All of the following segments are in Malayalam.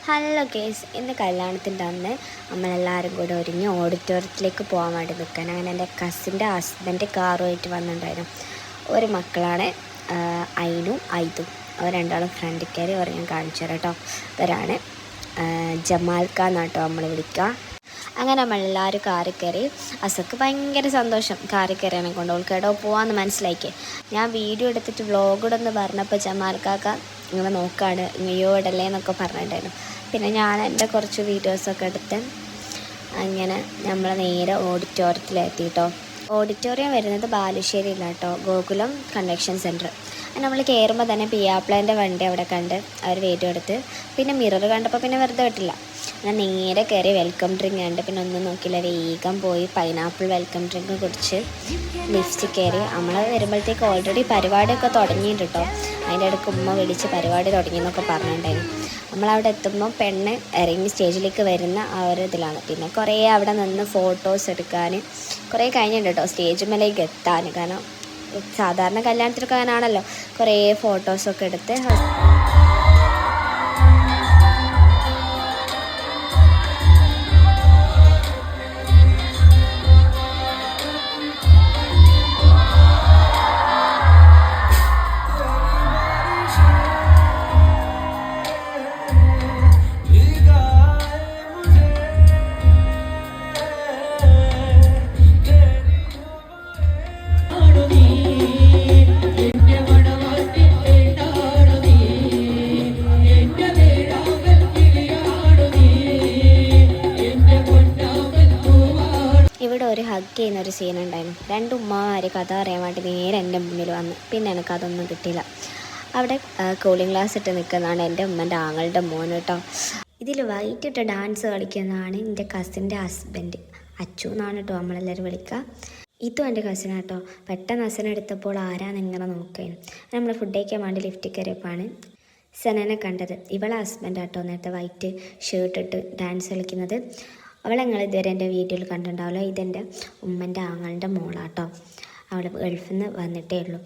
ഹലോ കേസ്, ഇന്ന് കല്യാണത്തിൻ്റെ അന്ന് നമ്മളെല്ലാവരും കൂടെ ഒരുങ്ങി ഓഡിറ്റോറിയത്തിലേക്ക് പോകാൻ വേണ്ടി നിൽക്കാൻ. അങ്ങനെ എൻ്റെ കസിൻ്റെ ഹസ്ബൻഡ് കാറുമായിട്ട് വന്നിട്ടുണ്ടായിരുന്നു. ഒരു മക്കളാണ് ഐനും ഐതും. അവർ രണ്ടാളും ഫ്രണ്ടിൽ കയറി. അവർ ഞാൻ കാണിച്ചു തരാം കേട്ടോ. ഇവരാണ് ജമാൽക്ക എന്നാട്ടോ നമ്മൾ വിളിക്കുക. അങ്ങനെ നമ്മളെല്ലാവരും കാറിൽ കയറി. അസക്ക് ഭയങ്കര സന്തോഷം കാറിൽ കയറിയാനെ കൊണ്ട്. അവൾക്ക് എടോ പോകാമെന്ന് മനസ്സിലാക്കി. ഞാൻ വീഡിയോ എടുത്തിട്ട് വ്ളോഗിടെന്ന് പറഞ്ഞപ്പോൾ ജമാൽക്കാക്ക ഇങ്ങനെ നോക്കുകയാണ്, ഇങ്ങയോ ഇടല്ലേ എന്നൊക്കെ പറഞ്ഞിട്ടുണ്ടായിരുന്നു. പിന്നെ ഞാൻ എൻ്റെ കുറച്ച് വീഡിയോസൊക്കെ എടുത്ത് അങ്ങനെ നമ്മൾ നേരെ ഓഡിറ്റോറിയത്തിലെത്തിയിട്ടോ. ഓഡിറ്റോറിയം വരുന്നത് ബാലുശ്ശേരിയില്ല കേട്ടോ, ഗോകുലം കൺവെൻഷൻ സെൻറ്റർ. നമ്മൾ കയറുമ്പോൾ തന്നെ പിയാപ്ലേൻ്റെ വണ്ടി അവിടെ കണ്ട് അവർ വീഡിയോ എടുത്ത്. പിന്നെ മിറർ കണ്ടപ്പോൾ പിന്നെ വെറുതെ വിട്ടില്ല. ഞാൻ നേരെ കയറി വെൽക്കം ഡ്രിങ്ക് കണ്ട് പിന്നെ ഒന്നും നോക്കില്ല, വേഗം പോയി പൈനാപ്പിൾ വെൽക്കം ഡ്രിങ്ക് കുടിച്ച് ലിഫ്റ്റിൽ കയറി. നമ്മൾ വരുമ്പോഴത്തേക്ക് ഓൾറെഡി പരിപാടിയൊക്കെ തുടങ്ങിയിട്ട് കേട്ടോ. അതിൻ്റെ ഇടയ്ക്ക് ഉമ്മ വിളിച്ച് പരിപാടി തുടങ്ങിയെന്നൊക്കെ പറഞ്ഞിട്ടുണ്ടായിരുന്നു. നമ്മളവിടെ എത്തുമ്പോൾ പെണ്ണ് ഇറങ്ങി സ്റ്റേജിലേക്ക് വരുന്ന ആ ഒരു ഇതിലാണ്. പിന്നെ കുറേ അവിടെ നിന്ന് ഫോട്ടോസ് എടുക്കാൻ കുറേ കഴിഞ്ഞിട്ടുണ്ട് കേട്ടോ സ്റ്റേജ് മേലേക്ക് എത്താൻ. കാരണം സാധാരണ കല്യാണത്തിനൊക്കെ അങ്ങനെയാണല്ലോ, കുറേ ഫോട്ടോസൊക്കെ എടുത്ത്. ഇവിടെ ഒരു ഹഗ് ചെയ്യുന്നൊരു സീൻ ഉണ്ടായിരുന്നു. രണ്ട് ഉമ്മമാർ കഥ അറിയാൻ വേണ്ടി നേരെ എൻ്റെ മുന്നിൽ വന്ന്. പിന്നെ എനിക്ക് അതൊന്നും കിട്ടിയില്ല. അവിടെ കൂളിംഗ് ഗ്ലാസ് ഇട്ട് നിൽക്കുന്നതാണ് എൻ്റെ ഉമ്മൻ്റെ ആങ്ങളുടെ മോൻ കേട്ടോ. ഇതിൽ വൈകിട്ട് ഡാൻസ് കളിക്കുന്നതാണ് എൻ്റെ കസിൻ്റെ ഹസ്ബൻഡ്, അച്ചു എന്നാണ് കേട്ടോ നമ്മളെല്ലാവരും വിളിക്കുക. ഇതും എൻ്റെ കസിനാട്ടോ. പെട്ടെന്ന് കസിനെടുത്തപ്പോൾ ആരാന്ന് ഇങ്ങനെ നോക്കുകയാണ്. നമ്മൾ ഫുഡ് കഴിക്കാൻ വേണ്ടി ലിഫ്റ്റിൽ കയറിയപ്പോഴാണ് സനനെ കണ്ടത്. ഇവളെ ഹസ്ബൻഡ് ആട്ടോ നേരത്തെ വൈറ്റ് ഷർട്ട് ഇട്ട് ഡാൻസ് കളിക്കുന്നത്. അവളെ നിങ്ങൾ ഇതുവരെ എൻ്റെ വീഡിയോയിൽ കണ്ടിട്ടുണ്ടാവില്ല. ഇതെൻ്റെ ഉമ്മൻ്റെ ആങ്ങളുടെ മോളാട്ടോ. അവൾ ഗൾഫിൽ നിന്ന് വന്നിട്ടേ ഉള്ളൂ.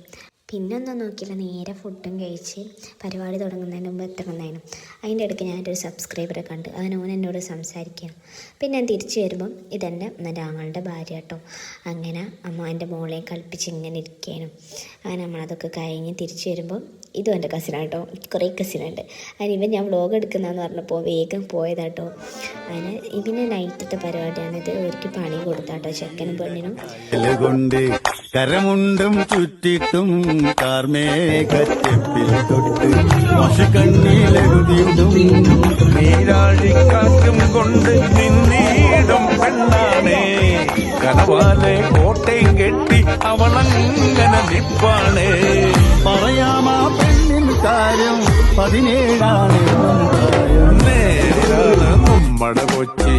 പിന്നെ ഒന്നും നോക്കിയില്ല, നേരെ ഫുഡും കഴിച്ച് പരിപാടി തുടങ്ങുന്നതിന് മുമ്പ് എത്തണമെന്നായിരുന്നു. അതിൻ്റെ ഇടയ്ക്ക് ഞാനൊരു സബ്സ്ക്രൈബറെ കണ്ട്. അങ്ങനെ ഓൻ എന്നോട് സംസാരിക്കുകയാണ്. പിന്നെ ഞാൻ തിരിച്ചു വരുമ്പം ഇതെൻ്റെ ആങ്ങളുടെ ഭാര്യ കേട്ടോ. അങ്ങനെ അമ്മ എൻ്റെ മോളെ കളിപ്പിച്ച് ഇങ്ങനെ ഇരിക്കുകയാണ്. അങ്ങനെ നമ്മളതൊക്കെ കഴിഞ്ഞ് തിരിച്ചു വരുമ്പം ഇതും എൻ്റെ കസിനാണ് കേട്ടോ. കുറേ കസിനുണ്ട്. അതിന് ഇവൻ ഞാൻ വ്ളോഗ് എടുക്കുന്നതെന്ന് പറഞ്ഞപ്പോൾ വേഗം പോയതാട്ടോ. അതിന് ഇവന് നൈറ്റത്തെ പരിപാടിയാണിത്. ഒരിക്കൽ പണി കൊടുത്താട്ടോ ചെക്കനും പെണ്ണിനും. കരമുണ്ടും ചുറ്റിട്ടും കാർമേഘത്തിൽ തൊട്ട് കണ്ണീലെഴുതിയിട്ടും നീരാഴിക്കാറ്റും കൊണ്ട് നിന്നീടും പെണ്ണാണേ. കനവാലെ കോട്ടയും കെട്ടി അവളങ്ങനെ നിപ്പാണേ. പറയാമാ പെണ്ണിൻ കാര്യം 17 നേരിലാണ് നമ്മടെ കൊച്ചി.